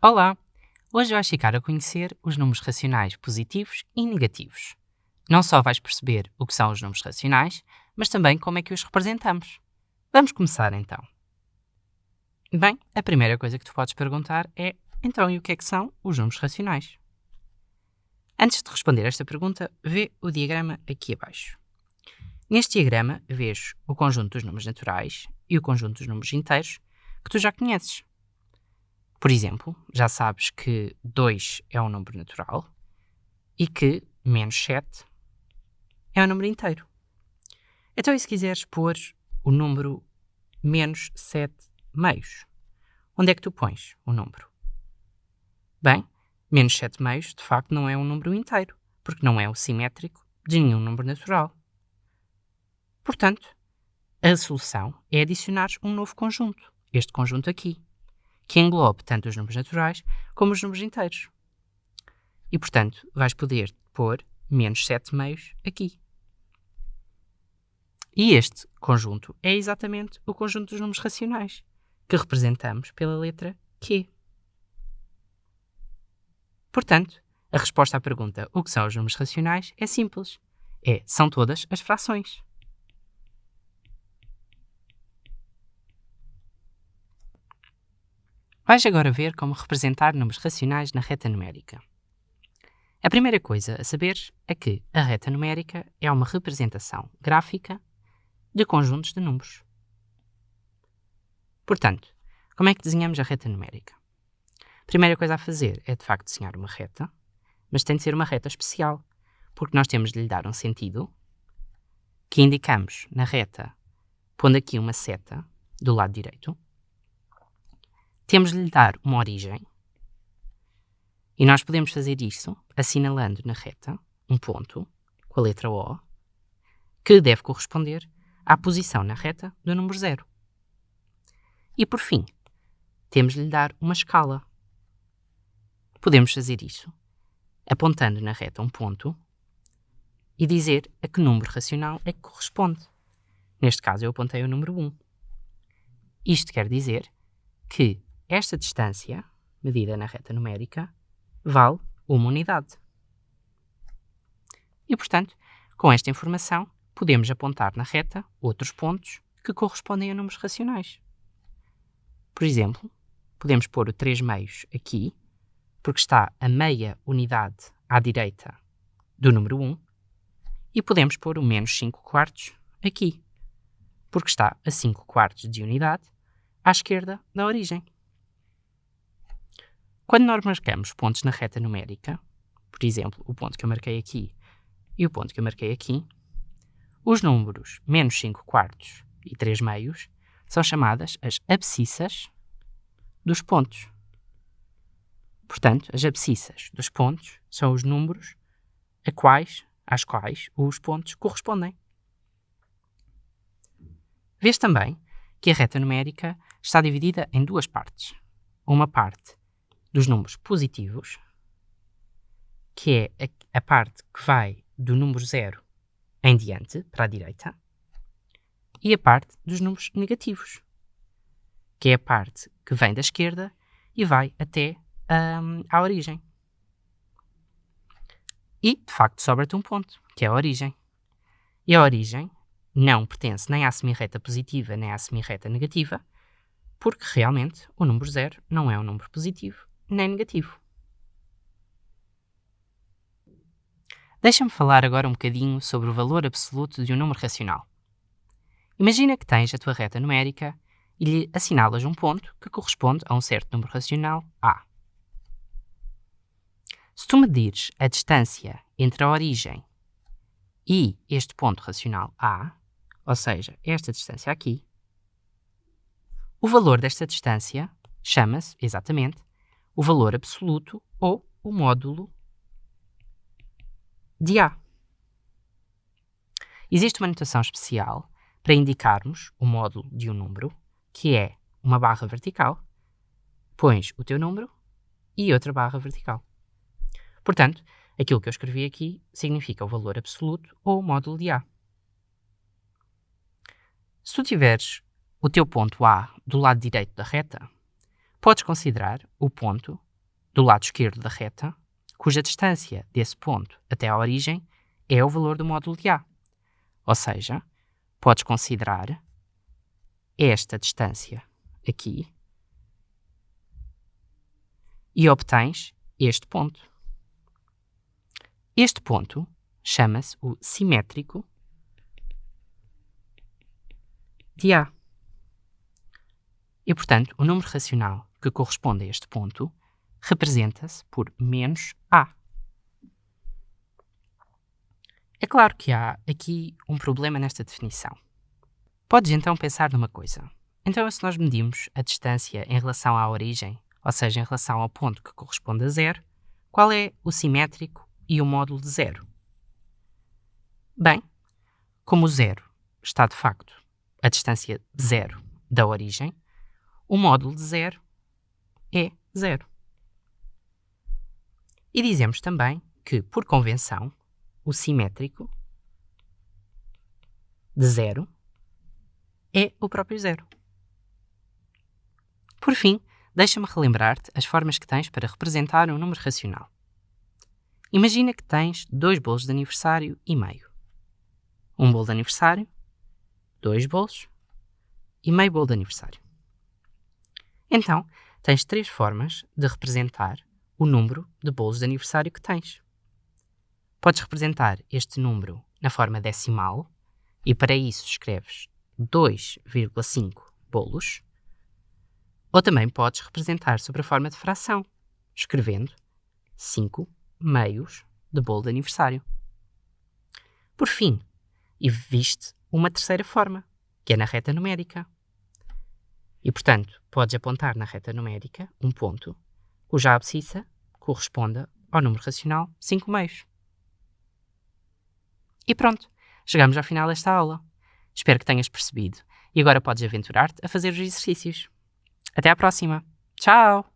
Olá! Hoje vais ficar a conhecer os números racionais positivos e negativos. Não só vais perceber o que são os números racionais, mas também como é que os representamos. Vamos começar então. Bem, a primeira coisa que tu podes perguntar é: então, e o que é que são os números racionais? Antes de responder esta pergunta, vê o diagrama aqui abaixo. Neste diagrama, vês o conjunto dos números naturais e o conjunto dos números inteiros que tu já conheces. Por exemplo, já sabes que 2 é um número natural e que menos 7 é um número inteiro. Então, e se quiseres pôr o número menos 7 meios, onde é que tu pões o número? Bem, menos 7 meios de facto não é um número inteiro, porque não é o simétrico de nenhum número natural. Portanto, a solução é adicionar um novo conjunto, este conjunto aqui, que englobe tanto os números naturais como os números inteiros. E, portanto, vais poder pôr menos 7 meios aqui. E este conjunto é exatamente o conjunto dos números racionais, que representamos pela letra Q. Portanto, a resposta à pergunta o que são os números racionais é simples. São todas as frações. Vais agora ver como representar números racionais na reta numérica. A primeira coisa a saber é que a reta numérica é uma representação gráfica de conjuntos de números. Portanto, como é que desenhamos a reta numérica? A primeira coisa a fazer é, de facto, desenhar uma reta, mas tem de ser uma reta especial, porque nós temos de lhe dar um sentido que indicamos na reta pondo aqui uma seta do lado direito. Temos de lhe dar uma origem e nós podemos fazer isso assinalando na reta um ponto com a letra O que deve corresponder à posição na reta do número 0. E por fim, temos de lhe dar uma escala. Podemos fazer isso apontando na reta um ponto e dizer a que número racional é que corresponde. Neste caso eu apontei o número 1. Isto quer dizer que esta distância, medida na reta numérica, vale uma unidade. E, portanto, com esta informação, podemos apontar na reta outros pontos que correspondem a números racionais. Por exemplo, podemos pôr o 3 meios aqui, porque está a meia unidade à direita do número 1, e podemos pôr o menos 5 quartos aqui, porque está a 5 quartos de unidade à esquerda da origem. Quando nós marcamos pontos na reta numérica, por exemplo, o ponto que eu marquei aqui e o ponto que eu marquei aqui, os números menos 5 quartos e 3 meios são chamadas as abscissas dos pontos. Portanto, as abscissas dos pontos são os números às quais os pontos correspondem. Vês também que a reta numérica está dividida em duas partes. Uma parte dos números positivos, que é a parte que vai do número 0 em diante, para a direita, e a parte dos números negativos, que é a parte que vem da esquerda e vai até à origem. E, de facto, sobra-te um ponto, que é a origem. E a origem não pertence nem à semirreta positiva nem à semirreta negativa, porque realmente o número 0 não é um número positivo nem negativo. Deixa-me falar agora um bocadinho sobre o valor absoluto de um número racional. Imagina que tens a tua reta numérica e lhe assinalas um ponto que corresponde a um certo número racional A. Se tu medires a distância entre a origem e este ponto racional A, ou seja, esta distância aqui, o valor desta distância chama-se, exatamente, o valor absoluto ou o módulo de A. Existe uma notação especial para indicarmos o módulo de um número, que é uma barra vertical, pões o teu número e outra barra vertical. Portanto, aquilo que eu escrevi aqui significa o valor absoluto ou o módulo de A. Se tu tiveres o teu ponto A do lado direito da reta, podes considerar o ponto do lado esquerdo da reta, cuja distância desse ponto até à origem é o valor do módulo de A. Ou seja, podes considerar esta distância aqui e obtens este ponto. Este ponto chama-se o simétrico de A. E, portanto, o número racional que corresponde a este ponto representa-se por menos A. É claro que há aqui um problema nesta definição. Podes então pensar numa coisa. Então, se nós medimos a distância em relação à origem, ou seja, em relação ao ponto que corresponde a zero, qual é o simétrico e o módulo de zero? Bem, como o zero está de facto a distância zero da origem, o módulo de zero é zero. E dizemos também que, por convenção, o simétrico de zero é o próprio zero. Por fim, deixa-me relembrar-te as formas que tens para representar um número racional. Imagina que tens 2 bolos de aniversário e meio. Um bolo de aniversário, 2 bolos e meio bolo de aniversário. Então, tens 3 formas de representar o número de bolos de aniversário que tens. Podes representar este número na forma decimal e para isso escreves 2,5 bolos. Ou também podes representar sobre a forma de fração, escrevendo 5 meios de bolo de aniversário. Por fim, viste uma terceira forma, que é na reta numérica. E, portanto, podes apontar na reta numérica um ponto cuja abscissa corresponda ao número racional 5 meios. E pronto, chegamos ao final desta aula. Espero que tenhas percebido e agora podes aventurar-te a fazer os exercícios. Até à próxima. Tchau!